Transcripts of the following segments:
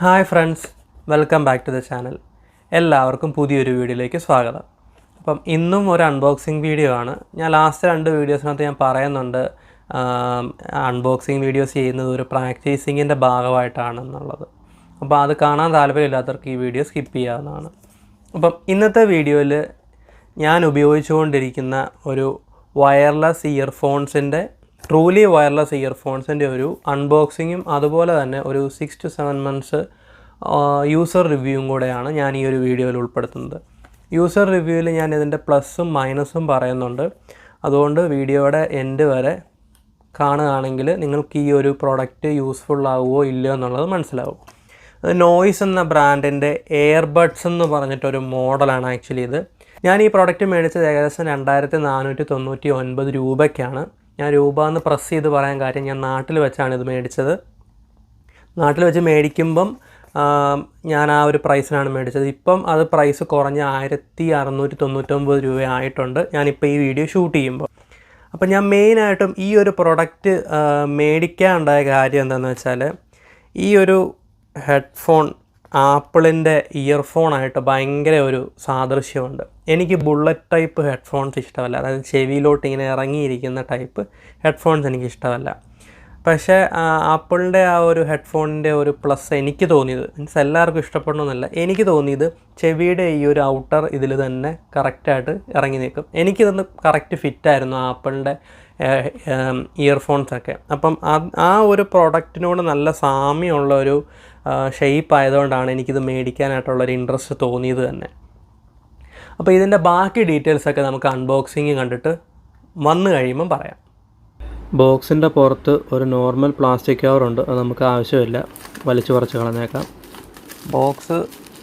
Hi friends, welcome back to the channel. എല്ലാവർക്കും പുതിയൊരു വീഡിയോയിലേക്ക് സ്വാഗതം. അപ്പം ഇന്നും ഒരു അൺബോക്സിങ് വീഡിയോ ആണ്. ഞാൻ ലാസ്റ്റ് 2 വീഡിയോസിനകത്ത് ഞാൻ പറയുന്നുണ്ട് അൺബോക്സിങ് വീഡിയോസ് ചെയ്യുന്നത് ഒരു പ്രാക്ടീസിങ്ങിൻ്റെ ഭാഗമായിട്ടാണെന്നുള്ളത്. അപ്പോൾ അത് കാണാൻ താല്പര്യമില്ലാത്തവർക്ക് ഈ വീഡിയോ സ്കിപ്പ് ചെയ്യാവുന്നതാണ്. അപ്പം ഇന്നത്തെ വീഡിയോയിൽ ഞാൻ ഉപയോഗിച്ചുകൊണ്ടിരിക്കുന്ന ഒരു വയർലെസ് ഇയർഫോൺസിൻ്റെ ട്രൂലി വയർലെസ് ഇയർഫോൺസിൻ്റെ ഒരു അൺബോക്സിങ്ങും അതുപോലെ തന്നെ ഒരു 6 to 7 months യൂസർ റിവ്യൂവും കൂടെയാണ് ഞാൻ ഈ ഒരു വീഡിയോയിൽ ഉൾപ്പെടുത്തുന്നത്. യൂസർ റിവ്യൂവിൽ ഞാൻ ഇതിൻ്റെ പ്ലസ്സും മൈനസും പറയുന്നുണ്ട്. അതുകൊണ്ട് വീഡിയോയുടെ എൻഡ് വരെ കാണുകയാണെങ്കിൽ നിങ്ങൾക്ക് ഈ ഒരു പ്രോഡക്റ്റ് യൂസ്ഫുൾ ആവുമോ ഇല്ലയോ എന്നുള്ളത് മനസ്സിലാവും. നോയ്സ് എന്ന ബ്രാൻഡിൻ്റെ എയർബഡ്സ് എന്ന് പറഞ്ഞിട്ടൊരു മോഡലാണ് ആക്ച്വലി ഇത്. ഞാൻ ഈ പ്രോഡക്റ്റ് മേടിച്ചത് ഏകദേശം 2499 രൂപയ്ക്കാണ്. ഞാൻ രൂപ എന്ന് പ്രസ് ചെയ്ത് പറയാൻ കാര്യം, ഞാൻ നാട്ടിൽ വെച്ചാണ് ഇത് മേടിച്ചത്. നാട്ടിൽ വെച്ച് മേടിക്കുമ്പം ഞാൻ ആ ഒരു പ്രൈസിനാണ് മേടിച്ചത്. ഇപ്പം അത് പ്രൈസ് കുറഞ്ഞ് 1699 രൂപയായിട്ടുണ്ട് ഞാനിപ്പോൾ ഈ വീഡിയോ ഷൂട്ട് ചെയ്യുമ്പോൾ. അപ്പം ഞാൻ മെയിനായിട്ടും ഈ ഒരു പ്രൊഡക്റ്റ് മേടിക്കാനുണ്ടായ കാര്യം എന്താണെന്ന് വെച്ചാൽ, ഈ ഒരു ഹെഡ്ഫോൺ ആപ്പിളിൻ്റെ ഇയർഫോണായിട്ട് ഭയങ്കര ഒരു സാദൃശ്യമുണ്ട്. എനിക്ക് ബുള്ളറ്റ് ടൈപ്പ് ഹെഡ്ഫോൺസ് ഇഷ്ടമല്ല, അതായത് ചെവിയിലോട്ട് ഇങ്ങനെ ഇറങ്ങിയിരിക്കുന്ന ടൈപ്പ് ഹെഡ്ഫോൺസ് എനിക്കിഷ്ടമല്ല. പക്ഷേ ആപ്പിളിൻ്റെ ആ ഒരു ഹെഡ്ഫോണിൻ്റെ ഒരു പ്ലസ് എനിക്ക് തോന്നിയത്, മീൻസ് എല്ലാവർക്കും ഇഷ്ടപ്പെടണമെന്നല്ല, എനിക്ക് തോന്നിയത് ചെവിയുടെ ഈ ഒരു ഔട്ടർ ഇതിൽ തന്നെ കറക്റ്റായിട്ട് ഇറങ്ങി നിൽക്കും. എനിക്കിതൊന്ന് കറക്റ്റ് ഫിറ്റായിരുന്നു ആപ്പിളിൻ്റെ ഇയർഫോൺസൊക്കെ. അപ്പം ആ ഒരു പ്രോഡക്റ്റിനോട് നല്ല സാമ്യമുള്ള ഒരു ഷേപ്പ് ആയതുകൊണ്ടാണ് എനിക്കിത് മേടിക്കാനായിട്ടുള്ളൊരു ഇൻട്രസ്റ്റ് തോന്നിയത് തന്നെ. അപ്പോൾ ഇതിൻ്റെ ബാക്കി ഡീറ്റെയിൽസൊക്കെ നമുക്ക് അൺബോക്സിങ് കണ്ടിട്ട് വന്നു കഴിയുമ്പം പറയാം. ബോക്സിൻ്റെ പുറത്ത് ഒരു നോർമൽ പ്ലാസ്റ്റിക് കവറുണ്ട്, അത് നമുക്ക് ആവശ്യമില്ല, വലിച്ചു പറിച്ച് കളഞ്ഞേക്കാം. ബോക്സ്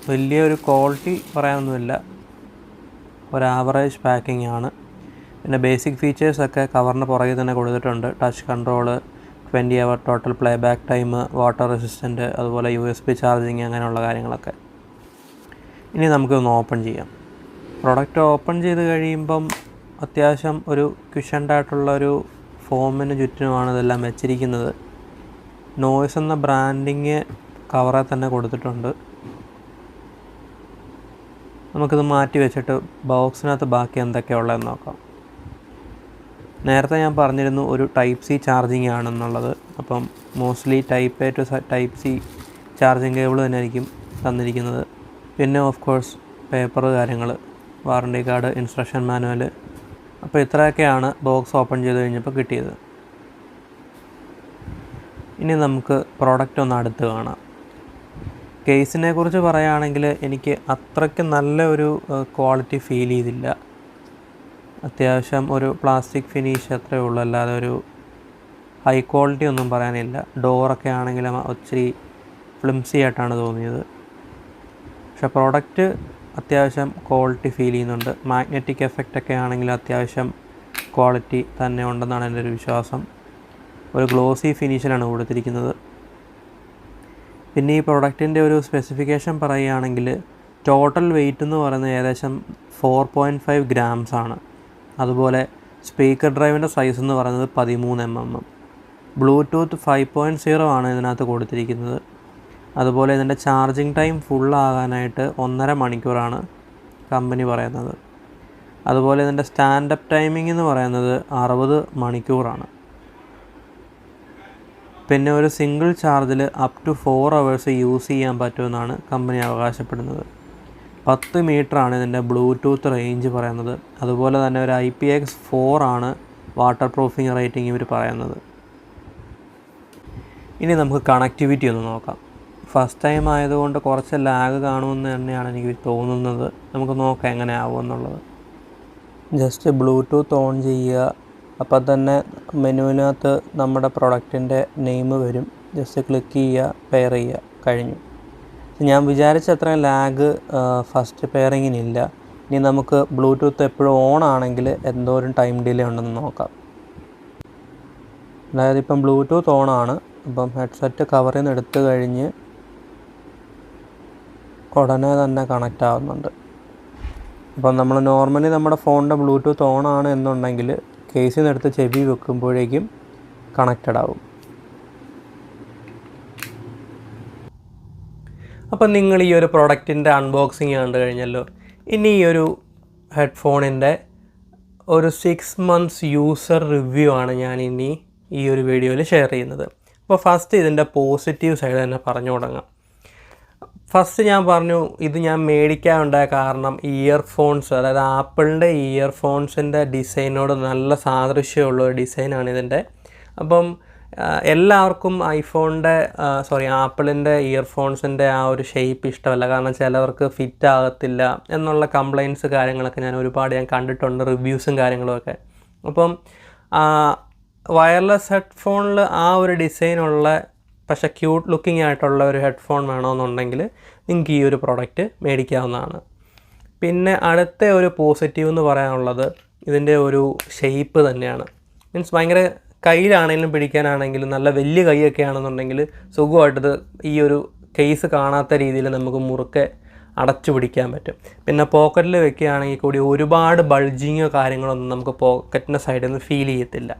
വലിയൊരു ക്വാളിറ്റി പറയാനൊന്നുമില്ല, ഒരു ആവറേജ് പാക്കിംഗ് ആണ്. പിന്നെ ബേസിക് ഫീച്ചേഴ്സൊക്കെ കവറിന് പുറകിൽ തന്നെ കൊടുത്തിട്ടുണ്ട്. Touch control, 20 hour total play back time, water resistant, അതുപോലെ USB ചാർജിങ്, അങ്ങനെയുള്ള കാര്യങ്ങളൊക്കെ. ഇനി നമുക്കൊന്ന് ഓപ്പൺ ചെയ്യാം. പ്രൊഡക്റ്റ് ഓപ്പൺ ചെയ്ത് കഴിയുമ്പം അത്യാവശ്യം ഒരു ക്യുഷൻഡായിട്ടുള്ളൊരു ഫോമിന് ചുറ്റുമാണ് ഇതെല്ലാം വെച്ചിരിക്കുന്നത്. നോയ്സ് എന്ന ബ്രാൻഡിങ് കവറിൽ തന്നെ കൊടുത്തിട്ടുണ്ട്. നമുക്കിത് മാറ്റി വെച്ചിട്ട് ബോക്സിനകത്ത് ബാക്കി എന്തൊക്കെയാണ് ഉള്ളതെന്ന് നോക്കാം. നേരത്തെ ഞാൻ പറഞ്ഞിരുന്നു ഒരു ടൈപ്പ് സി ചാർജിങ് ആണെന്നുള്ളത്. അപ്പം mostly type A to type C charging cable തന്നെ ആയിരിക്കും തന്നിരിക്കുന്നത്. പിന്നെ ഓഫ് കോഴ്സ് പേപ്പർ കാര്യങ്ങൾ, വാറണ്ടി കാർഡ്, ഇൻസ്ട്രക്ഷൻ മാനുവൽ. അപ്പോൾ ഇത്രയൊക്കെയാണ് ബോക്സ് ഓപ്പൺ ചെയ്ത് കഴിഞ്ഞപ്പോൾ കിട്ടിയത്. ഇനി നമുക്ക് പ്രോഡക്റ്റ് ഒന്ന് അടുത്ത് കാണാം. കേസിനെ കുറിച്ച് പറയുകയാണെങ്കിൽ എനിക്ക് അത്രയ്ക്ക് നല്ല ഒരു ക്വാളിറ്റി ഫീൽ ചെയ്തില്ല. അത്യാവശ്യം ഒരു പ്ലാസ്റ്റിക് ഫിനിഷ് അത്രയേ ഉള്ളൂ, അല്ലാതെ ഒരു ഹൈ ക്വാളിറ്റി ഒന്നും പറയാനില്ല. ഡോറൊക്കെ ആണെങ്കിലും ഒത്തിരി ഫ്ലിംസി ആയിട്ടാണ് തോന്നിയത്. പക്ഷേ പ്രോഡക്റ്റ് അത്യാവശ്യം ക്വാളിറ്റി ഫീൽ ചെയ്യുന്നുണ്ട്. മാഗ്നറ്റിക് എഫക്റ്റൊക്കെ ആണെങ്കിലും അത്യാവശ്യം ക്വാളിറ്റി തന്നെ ഉണ്ടെന്നാണ് എൻ്റെ ഒരു വിശ്വാസം. ഒരു ഗ്ലോസി ഫിനിഷിലാണ് കൊടുത്തിരിക്കുന്നത്. പിന്നെ ഈ പ്രൊഡക്റ്റിൻ്റെ ഒരു സ്പെസിഫിക്കേഷൻ പറയുകയാണെങ്കിൽ ടോട്ടൽ വെയ്റ്റ് എന്ന് പറയുന്നത് ഏകദേശം 4.5 grams ആണ്. അതുപോലെ സ്പീക്കർ ഡ്രൈവിൻ്റെ സൈസ് എന്ന് പറയുന്നത് 13 mm. ബ്ലൂടൂത്ത് 5.0 ആണ് ഇതിനകത്ത് കൊടുത്തിരിക്കുന്നത്. അതുപോലെ ഇതിൻ്റെ ചാർജിങ് ടൈം ഫുള്ളാകാനായിട്ട് 1.5 മണിക്കൂറാണ് കമ്പനി പറയുന്നത്. അതുപോലെ ഇതിൻ്റെ സ്റ്റാൻഡപ്പ് ടൈമിംഗ് എന്ന് പറയുന്നത് 60 മണിക്കൂറാണ്. പിന്നെ ഒരു സിംഗിൾ ചാർജിൽ അപ് ടു 4 hours യൂസ് ചെയ്യാൻ പറ്റുമെന്നാണ് കമ്പനി അവകാശപ്പെടുന്നത്. 10 മീറ്ററാണ് ഇതിൻ്റെ ബ്ലൂടൂത്ത് റേഞ്ച് പറയുന്നത്. അതുപോലെ തന്നെ ഒരു IPX4 ആണ് വാട്ടർ പ്രൂഫിങ് റേറ്റിംഗ് ഇവർ പറയുന്നത്. ഇനി നമുക്ക് കണക്ടിവിറ്റി ഒന്ന് നോക്കാം. ഫസ്റ്റ് ടൈം ആയതുകൊണ്ട് കുറച്ച് ലാഗ് കാണുമെന്ന് തന്നെയാണ് എനിക്ക് തോന്നുന്നത്. നമുക്ക് നോക്കാം എങ്ങനെ ആവുമെന്നുള്ളത്. ജസ്റ്റ് ബ്ലൂടൂത്ത് ഓൺ ചെയ്യുക, അപ്പോൾ തന്നെ മെനുവിനകത്ത് നമ്മുടെ പ്രൊഡക്റ്റിൻ്റെ നെയിം വരും. ജസ്റ്റ് ക്ലിക്ക് ചെയ്യുക, പെയർ ചെയ്യുക, കഴിഞ്ഞു. ഞാൻ വിചാരിച്ച അത്രയും ലാഗ് ഫസ്റ്റ് പെയറിങ്ങിനില്ല. ഇനി നമുക്ക് ബ്ലൂടൂത്ത് എപ്പോഴും ഓൺ ആണെങ്കിൽ എന്തോരം ടൈം ഡിലേ ഉണ്ടെന്ന് നോക്കാം. അതായത് ഇപ്പം ബ്ലൂടൂത്ത് ഓണാണ്. അപ്പം ഹെഡ്സെറ്റ് കവറിൽ നിന്ന് എടുത്തു കഴിഞ്ഞ് ഉടനെ തന്നെ കണക്റ്റ് ആവുന്നുണ്ട്. അപ്പം നമ്മൾ നോർമലി നമ്മുടെ ഫോണിൻ്റെ ബ്ലൂടൂത്ത് ഓണാണ് എന്നുണ്ടെങ്കിൽ കേസിൽ നിന്ന് എടുത്ത് ചെവി വെക്കുമ്പോഴേക്കും കണക്റ്റഡ് ആവും. അപ്പം നിങ്ങൾ ഈ ഒരു പ്രൊഡക്റ്റിൻ്റെ അൺബോക്സിങ് കണ്ടു കഴിഞ്ഞല്ലോ. ഇനി ഈ ഒരു ഹെഡ്ഫോണിൻ്റെ ഒരു 6 months യൂസർ റിവ്യൂ ആണ് ഞാൻ ഇനി ഈ ഒരു വീഡിയോയിൽ ഷെയർ ചെയ്യുന്നത്. അപ്പോൾ ഫസ്റ്റ് ഇതിൻ്റെ പോസിറ്റീവ് സൈഡ് തന്നെ പറഞ്ഞു തുടങ്ങാം. ഫസ്റ്റ് ഞാൻ പറഞ്ഞു ഇത് ഞാൻ മേടിക്കാനുണ്ടായ കാരണം ഇയർഫോൺസ്, അതായത് ആപ്പിളിൻ്റെ ഇയർഫോൺസിൻ്റെ ഡിസൈനോട് നല്ല സാദൃശ്യമുള്ള ഒരു ഡിസൈനാണ് ഇതിൻ്റെ. അപ്പം എല്ലാവർക്കും ആപ്പിളിൻ്റെ ഇയർഫോൺസിൻ്റെ ആ ഒരു ഷേപ്പ് ഇഷ്ടമല്ല. കാരണം ചിലവർക്ക് ഫിറ്റ് ആകത്തില്ല എന്നുള്ള കംപ്ലയിൻറ്റ്സ് കാര്യങ്ങളൊക്കെ ഞാൻ കണ്ടിട്ടുണ്ട്, റിവ്യൂസും കാര്യങ്ങളുമൊക്കെ. അപ്പം വയർലെസ് ഹെഡ്ഫോണിൽ ആ ഒരു ഡിസൈനുള്ള പക്ഷേ ക്യൂട്ട് ലുക്കിംഗ് ആയിട്ടുള്ള ഒരു ഹെഡ്ഫോൺ വേണമെന്നുണ്ടെങ്കിൽ നിങ്ങൾക്ക് ഈ ഒരു പ്രോഡക്റ്റ് മേടിക്കാവുന്നതാണ്. പിന്നെ അടുത്ത ഒരു പോസിറ്റീവ് എന്ന് പറയാനുള്ളത് ഇതിൻ്റെ ഒരു ഷേപ്പ് തന്നെയാണ്. മീൻസ് ഭയങ്കര കയ്യിലാണെങ്കിലും പിടിക്കാനാണെങ്കിലും നല്ല വലിയ കൈയൊക്കെ ആണെന്നുണ്ടെങ്കിൽ സുഖമായിട്ടത് ഈ ഒരു കേസ് കാണാത്ത രീതിയിൽ നമുക്ക് മുറുക്കെ അടച്ചു പിടിക്കാൻ പറ്റും. പിന്നെ പോക്കറ്റിൽ വെക്കുകയാണെങ്കിൽ കൂടി ഒരുപാട് ബൾജിങ്ങോ കാര്യങ്ങളൊന്നും നമുക്ക് പോക്കറ്റിൻ്റെ സൈഡിൽ നിന്ന് ഫീൽ ചെയ്യത്തില്ല.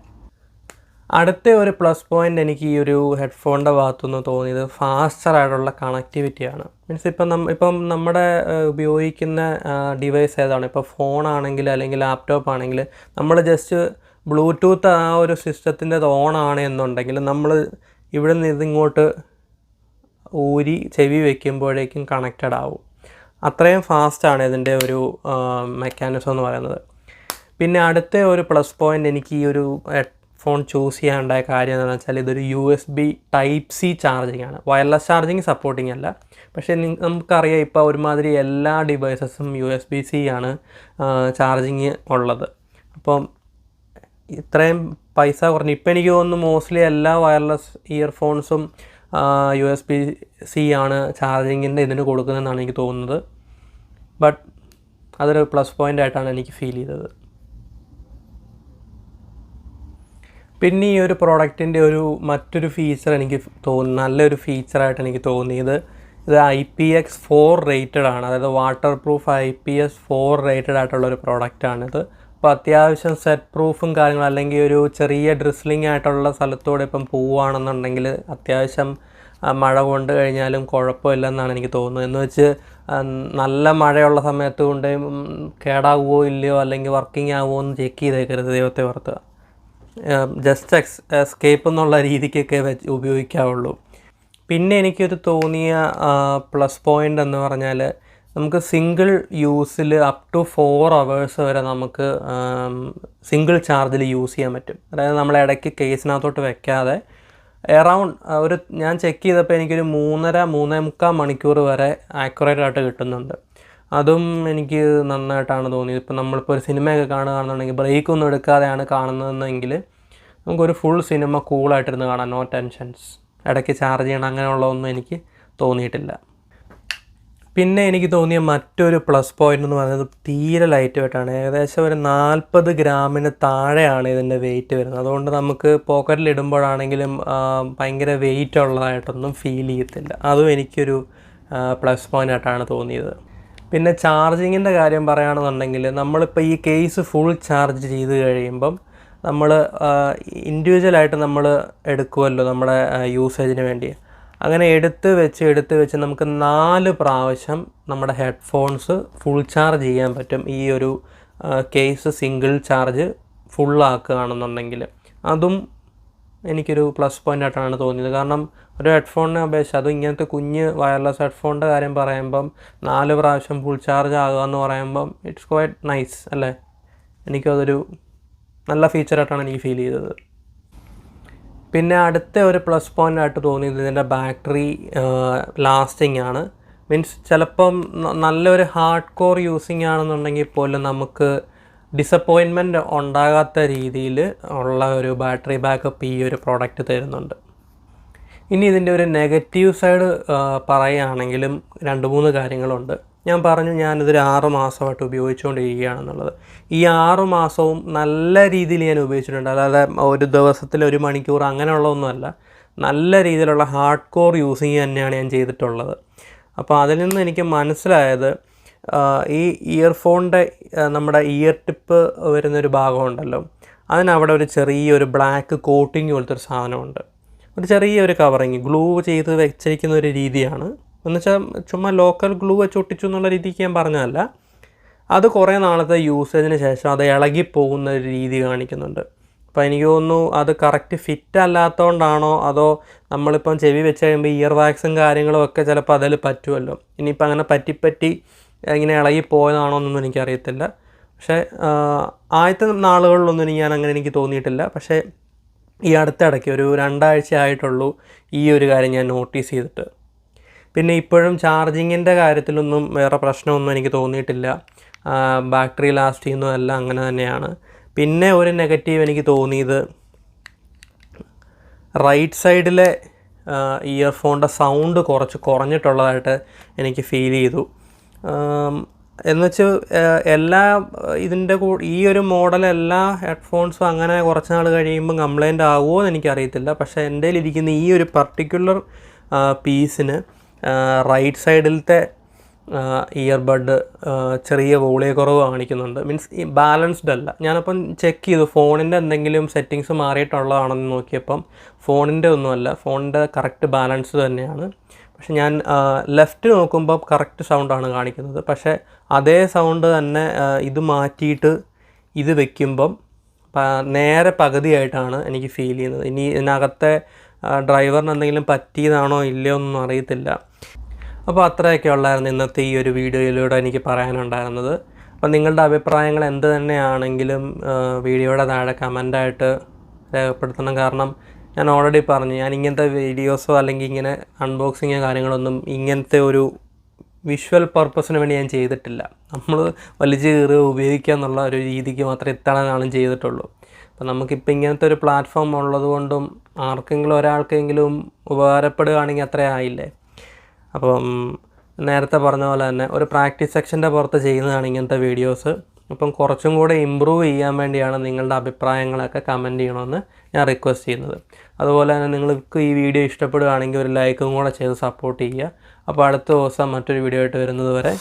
അടുത്ത ഒരു പ്ലസ് പോയിൻ്റ് എനിക്ക് ഈ ഒരു ഹെഡ്ഫോണിൻ്റെ ഭാഗത്തുനിന്ന് തോന്നിയത് ഫാസ്റ്ററായിട്ടുള്ള കണക്ടിവിറ്റിയാണ്. മീൻസ് ഇപ്പം നമ്മുടെ ഉപയോഗിക്കുന്ന ഡിവൈസ് ഏതാണ്, ഇപ്പോൾ ഫോണാണെങ്കിൽ അല്ലെങ്കിൽ ലാപ്ടോപ്പ് ആണെങ്കിൽ നമ്മൾ ജസ്റ്റ് ബ്ലൂടൂത്ത് ആ ഒരു സിസ്റ്റത്തിൻ്റെ ഓണാണ് എന്നുണ്ടെങ്കിൽ നമ്മൾ ഇവിടെ നിന്ന് ഇതിങ്ങോട്ട് ഊരി ചെവി വയ്ക്കുമ്പോഴേക്കും കണക്റ്റഡ് ആവും. അത്രയും ഫാസ്റ്റാണ് ഇതിൻ്റെ ഒരു മെക്കാനിസം എന്ന് പറയുന്നത്. പിന്നെ അടുത്ത ഒരു പ്ലസ് പോയിൻ്റ് എനിക്ക് ഈ ഒരു ഹെഡ്ഫോൺ ചൂസ് ചെയ്യാനുണ്ടായ കാര്യം എന്താണെന്ന് വെച്ചാൽ ഇതൊരു USB Type-C ചാർജിങ് ആണ്. വയർലെസ് ചാർജിങ് സപ്പോർട്ടിങ് അല്ല. പക്ഷേ നമുക്കറിയാം ഇപ്പോൾ ഒരുമാതിരി എല്ലാ ഡിവൈസസും USB-C ആണ് ചാർജിങ് ഉള്ളത്. അപ്പം ഇത്രയും പൈസ കുറഞ്ഞ് ഇപ്പം എനിക്ക് തോന്നുന്നു മോസ്റ്റ്ലി എല്ലാ വയർലെസ് ഇയർഫോൺസും USB-C ആണ് ചാർജിങ്ങിൻ്റെ ഇതിന് കൊടുക്കുന്നതെന്നാണ് എനിക്ക് തോന്നുന്നത്. ബട്ട് അതൊരു പ്ലസ് പോയിൻ്റ് ആയിട്ടാണ് എനിക്ക് ഫീൽ ചെയ്തത്. പിന്നെ ഈ ഒരു പ്രോഡക്റ്റിൻ്റെ മറ്റൊരു ഫീച്ചർ എനിക്ക് നല്ലൊരു ഫീച്ചറായിട്ട് എനിക്ക് തോന്നിയത് ഇത് IPX4 റേറ്റഡ് ആണ്. അതായത് വാട്ടർ പ്രൂഫ് IPS4 റേറ്റഡ് ആയിട്ടുള്ളൊരു പ്രോഡക്റ്റാണിത്. അപ്പോൾ അത്യാവശ്യം സെറ്റ് പ്രൂഫും കാര്യങ്ങളും അല്ലെങ്കിൽ ഒരു ചെറിയ ഡ്രിസ്ലിംഗ് ആയിട്ടുള്ള സ്ഥലത്തൂടെ ഇപ്പം പോവുകയാണെന്നുണ്ടെങ്കിൽ അത്യാവശ്യം മഴ കൊണ്ട് കഴിഞ്ഞാലും കുഴപ്പമില്ലെന്നാണ് എനിക്ക് തോന്നുന്നത്. എന്ന് വെച്ച് നല്ല മഴയുള്ള സമയത്ത് കൊണ്ട് കേടാവുമോ ഇല്ലയോ അല്ലെങ്കിൽ വർക്കിംഗ് ആവുമോ എന്ന് ചെക്ക് ചെയ്തേക്കരുത്, ദൈവത്തെ ഓർത്ത്. ജസ്റ്റ് എസ്കേപ്പ് എന്നുള്ള രീതിക്കൊക്കെ ഉപയോഗിക്കാവുള്ളൂ. പിന്നെ എനിക്കൊരു തോന്നിയ പ്ലസ് പോയിൻ്റ് എന്ന് പറഞ്ഞാൽ നമുക്ക് സിംഗിൾ യൂസിൽ അപ് ടു 4 hours വരെ നമുക്ക് സിംഗിൾ ചാർജിൽ യൂസ് ചെയ്യാൻ പറ്റും. അതായത് നമ്മൾ ഇടയ്ക്ക് കേസിനകത്തോട്ട് വെക്കാതെ അറൗണ്ട് ഞാൻ ചെക്ക് ചെയ്തപ്പോൾ എനിക്കൊരു 3.5 മണിക്കൂർ വരെ ആക്യുറേറ്റ് ആയിട്ട് കിട്ടുന്നുണ്ട്. അതും എനിക്ക് നന്നായിട്ടാണ് തോന്നിയത്. ഇപ്പം നമ്മളിപ്പോൾ ഒരു സിനിമയൊക്കെ കാണുകയാണെന്നുണ്ടെങ്കിൽ ബ്രേക്കൊന്നും എടുക്കാതെയാണ് കാണുന്നതെങ്കിൽ നമുക്കൊരു ഫുൾ സിനിമ കൂളായിട്ടിരുന്ന് കാണാം, നോ ടെൻഷൻസ്. ഇടയ്ക്ക് ചാർജ് ചെയ്യണം അങ്ങനെയുള്ളതൊന്നും എനിക്ക് തോന്നിയിട്ടില്ല. പിന്നെ എനിക്ക് തോന്നിയ മറ്റൊരു പ്ലസ് പോയിൻ്റ് എന്ന് പറയുന്നത് തീരെ ലൈറ്റ് വെയിറ്റാണ്. ഏകദേശം ഒരു 40 ഗ്രാമിന് താഴെയാണ് ഇതിൻ്റെ വെയിറ്റ് വരുന്നത്. അതുകൊണ്ട് നമുക്ക് പോക്കറ്റിൽ ഇടുമ്പോഴാണെങ്കിലും ഭയങ്കര വെയിറ്റ് ഉള്ളതായിട്ടൊന്നും ഫീൽ ചെയ്യത്തില്ല. അതും എനിക്കൊരു പ്ലസ് പോയിൻ്റ് ആയിട്ടാണ് തോന്നിയത്. പിന്നെ ചാർജിങ്ങിൻ്റെ കാര്യം പറയുകയാണെന്നുണ്ടെങ്കിൽ നമ്മളിപ്പോൾ ഈ കേസ് ഫുൾ ചാർജ് ചെയ്ത് കഴിയുമ്പം നമ്മൾ ഇൻഡിവിജ്വലായിട്ട് നമ്മൾ എടുക്കുമല്ലോ നമ്മുടെ യൂസേജിന് വേണ്ടി. അങ്ങനെ എടുത്ത് വെച്ച് നമുക്ക് 4 പ്രാവശ്യം നമ്മുടെ ഹെഡ്ഫോൺസ് ഫുൾ ചാർജ് ചെയ്യാൻ പറ്റും ഈ ഒരു കേസ് സിംഗിൾ ചാർജ് ഫുള്ളാക്കുകയാണെന്നുണ്ടെങ്കിൽ. അതും എനിക്കൊരു പ്ലസ് പോയിൻ്റ് ആയിട്ടാണ് തോന്നിയത്. കാരണം ഒരു ഹെഡ്ഫോണിനെ അപേക്ഷിച്ച് അതും ഇങ്ങനത്തെ കുഞ്ഞ് വയർലെസ് ഹെഡ്ഫോണിൻ്റെ കാര്യം പറയുമ്പം 4 പ്രാവശ്യം ഫുൾ ചാർജ് ആകുക എന്ന് പറയുമ്പം ഇറ്റ്സ് ക്വൈറ്റ് നൈസ് അല്ലേ. എനിക്കതൊരു നല്ല ഫീച്ചറായിട്ടാണ് എനിക്ക് ഫീൽ ചെയ്തത്. പിന്നെ അടുത്ത ഒരു പ്ലസ് പോയിൻ്റ് ആയിട്ട് തോന്നിയത് ഇതിൻ്റെ ബാറ്ററി ലാസ്റ്റിംഗ് ആണ്. മീൻസ് ചിലപ്പം നല്ലൊരു ഹാർഡ് കോർ യൂസിങ് ആണെന്നുണ്ടെങ്കിൽ പോലും നമുക്ക് ഡിസപ്പോയിൻമെൻറ്റ് ഉണ്ടാകാത്ത രീതിയിൽ ഉള്ള ഒരു ബാറ്ററി ബാക്കപ്പ് ഈ ഒരു പ്രോഡക്റ്റ് തരുന്നുണ്ട്. ഇനി ഇതിൻ്റെ ഒരു നെഗറ്റീവ് സൈഡ് പറയുകയാണെങ്കിലും 2-3 കാര്യങ്ങളുണ്ട്. ഞാൻ പറഞ്ഞു ഞാനിതൊരു 6 മാസമായിട്ട് ഉപയോഗിച്ചുകൊണ്ടിരിക്കുകയാണെന്നുള്ളത്. ഈ 6 മാസവും നല്ല രീതിയിൽ ഞാൻ ഉപയോഗിച്ചിട്ടുണ്ട്. അതായത് ഒരു ദിവസത്തിൽ 1 മണിക്കൂർ അങ്ങനെയുള്ളതൊന്നുമല്ല, നല്ല രീതിയിലുള്ള ഹാർഡ് കോർ യൂസിങ് തന്നെയാണ് ഞാൻ ചെയ്തിട്ടുള്ളത്. അപ്പോൾ അതിൽ നിന്ന് എനിക്ക് മനസ്സിലായത് ഈ ഇയർഫോണിൻ്റെ നമ്മുടെ ഇയർ ടിപ്പ് വരുന്നൊരു ഭാഗമുണ്ടല്ലോ, അതിനവിടെ ഒരു ചെറിയൊരു ബ്ലാക്ക് കോട്ടിങ് പോലത്തെ ഒരു സാധനമുണ്ട്. ഒരു ചെറിയൊരു കവറിങ് ഗ്ലൂ ചെയ്ത് വെച്ചിരിക്കുന്ന ഒരു രീതിയാണ്. എന്നുവെച്ചാൽ ചുമ്മാ ലോക്കൽ ഗ്ലൂ വെച്ച് ഒട്ടിച്ചു എന്നുള്ള രീതിക്ക് ഞാൻ പറഞ്ഞതല്ല. അത് കുറേ നാളത്തെ യൂസേജിന് ശേഷം അത് ഇളകിപ്പോകുന്ന ഒരു രീതി കാണിക്കുന്നുണ്ട്. അപ്പോൾ എനിക്ക് തോന്നുന്നു അത് കറക്റ്റ് ഫിറ്റ് അല്ലാത്തതുകൊണ്ടാണോ അതോ നമ്മളിപ്പം ചെവി വെച്ച് കഴിയുമ്പോൾ ഇയർ വാക്സും കാര്യങ്ങളും ഒക്കെ ചിലപ്പോൾ അതിൽ പറ്റുമല്ലോ. ഇനിയിപ്പോൾ അങ്ങനെ പറ്റി ഇങ്ങനെ ഇളകിപ്പോയതാണോ എന്നൊന്നും എനിക്കറിയത്തില്ല. പക്ഷേ ആദ്യത്തെ നാളുകളിലൊന്നും എനിക്ക് തോന്നിയിട്ടില്ല. പക്ഷേ ഈ അടുത്തിടയ്ക്ക് ഒരു 2 ആഴ്ച ആയിട്ടുള്ളൂ ഈ ഒരു കാര്യം ഞാൻ നോട്ടീസ് ചെയ്തിട്ട്. പിന്നെ ഇപ്പോഴും ചാർജിങ്ങിൻ്റെ കാര്യത്തിലൊന്നും വേറെ പ്രശ്നമൊന്നും എനിക്ക് തോന്നിയിട്ടില്ല. ബാറ്ററി ലാസ്റ്റ് ചെയ്യുന്നതെല്ലാം അങ്ങനെ തന്നെയാണ്. പിന്നെ ഒരു നെഗറ്റീവ് എനിക്ക് തോന്നിയത് റൈറ്റ് സൈഡിലെ ഇയർഫോണിൻ്റെ സൗണ്ട് കുറച്ച് കുറഞ്ഞിട്ടുള്ളതായിട്ട് എനിക്ക് ഫീൽ ചെയ്തു. എന്നുവെച്ച് ഈ ഒരു മോഡൽ എല്ലാ ഹെഡ്ഫോൺസും അങ്ങനെ കുറച്ച് നാൾ കഴിയുമ്പം കംപ്ലൈൻ്റ് ആകുമോ എന്ന് എനിക്കറിയത്തില്ല. പക്ഷേ എൻ്റെ കയ്യിലിരിക്കുന്ന ഈ ഒരു പർട്ടിക്കുലർ പീസിന് റൈറ്റ് സൈഡിലത്തെ ഇയർബഡ് ചെറിയ വോളിയക്കുറവ് കാണിക്കുന്നുണ്ട്. മീൻസ് ഈ ബാലൻസ്ഡ് അല്ല. ഞാനപ്പം ചെക്ക് ചെയ്തു ഫോണിൻ്റെ എന്തെങ്കിലും സെറ്റിങ്സ് മാറിയിട്ടുള്ളതാണെന്ന് നോക്കിയപ്പം ഫോണിൻ്റെ ഒന്നുമല്ല, ഫോണിൻ്റെ കറക്റ്റ് ബാലൻസ് തന്നെയാണ്. പക്ഷെ ഞാൻ ലെഫ്റ്റ് നോക്കുമ്പോൾ കറക്റ്റ് സൗണ്ടാണ് കാണിക്കുന്നത്. പക്ഷേ അതേ സൗണ്ട് തന്നെ ഇത് മാറ്റിയിട്ട് ഇത് വെക്കുമ്പം നേരെ പകുതിയായിട്ടാണ് എനിക്ക് ഫീൽ ചെയ്യുന്നത്. ഇനി ഇതിനകത്തെ ഡ്രൈവറിന് എന്തെങ്കിലും പറ്റിയതാണോ ഇല്ലയോ എന്നൊന്നും അറിയത്തില്ല. അപ്പോൾ അത്രയൊക്കെ ഉള്ളായിരുന്നു ഇന്നത്തെ ഈ ഒരു വീഡിയോയിലൂടെ എനിക്ക് പറയാനുണ്ടായിരുന്നത്. അപ്പോൾ നിങ്ങളുടെ അഭിപ്രായങ്ങൾ എന്ത് തന്നെയാണെങ്കിലും വീഡിയോയുടെ താഴെ കമൻ്റായിട്ട് രേഖപ്പെടുത്തണം. കാരണം ഞാൻ ഓൾറെഡി പറഞ്ഞു, ഞാൻ ഇങ്ങനത്തെ വീഡിയോസോ അല്ലെങ്കിൽ ഇങ്ങനെ അൺബോക്സിങ്ങോ കാര്യങ്ങളൊന്നും ഇങ്ങനത്തെ ഒരു വിഷ്വൽ പർപ്പസിന് വേണ്ടി ഞാൻ ചെയ്തിട്ടില്ല. നമ്മൾ വലിച്ച് കീറി ഉപയോഗിക്കുക എന്നുള്ള ഒരു രീതിക്ക് മാത്രമേ ഇത്തവണ നാളും ചെയ്തിട്ടുള്ളൂ. അപ്പം നമുക്കിപ്പോൾ ഇങ്ങനത്തെ ഒരു പ്ലാറ്റ്ഫോം ഉള്ളതുകൊണ്ടും ആർക്കെങ്കിലും ഒരാൾക്കെങ്കിലും ഉപകാരപ്പെടുകയാണെങ്കിൽ അത്രേ ആയില്ലേ. അപ്പം നേരത്തെ പറഞ്ഞ പോലെ തന്നെ ഒരു പ്രാക്ടീസ് സെക്ഷൻ്റെ പുറത്ത് ചെയ്യുന്നതാണ് ഇങ്ങനത്തെ വീഡിയോസ്. അപ്പം കുറച്ചും കൂടെ ഇമ്പ്രൂവ് ചെയ്യാൻ വേണ്ടിയാണ് നിങ്ങളുടെ അഭിപ്രായങ്ങളൊക്കെ കമൻറ്റ് ചെയ്യണമെന്ന് ഞാൻ റിക്വസ്റ്റ് ചെയ്യുന്നത്. അതുപോലെ തന്നെ നിങ്ങൾക്ക് ഈ വീഡിയോ ഇഷ്ടപ്പെടുകയാണെങ്കിൽ ഒരു ലൈക്കും കൂടെ ചെയ്ത് സപ്പോർട്ട് ചെയ്യുക. അപ്പോൾ അടുത്ത ദിവസം മറ്റൊരു വീഡിയോ ആയിട്ട് വരുന്നത് വരെ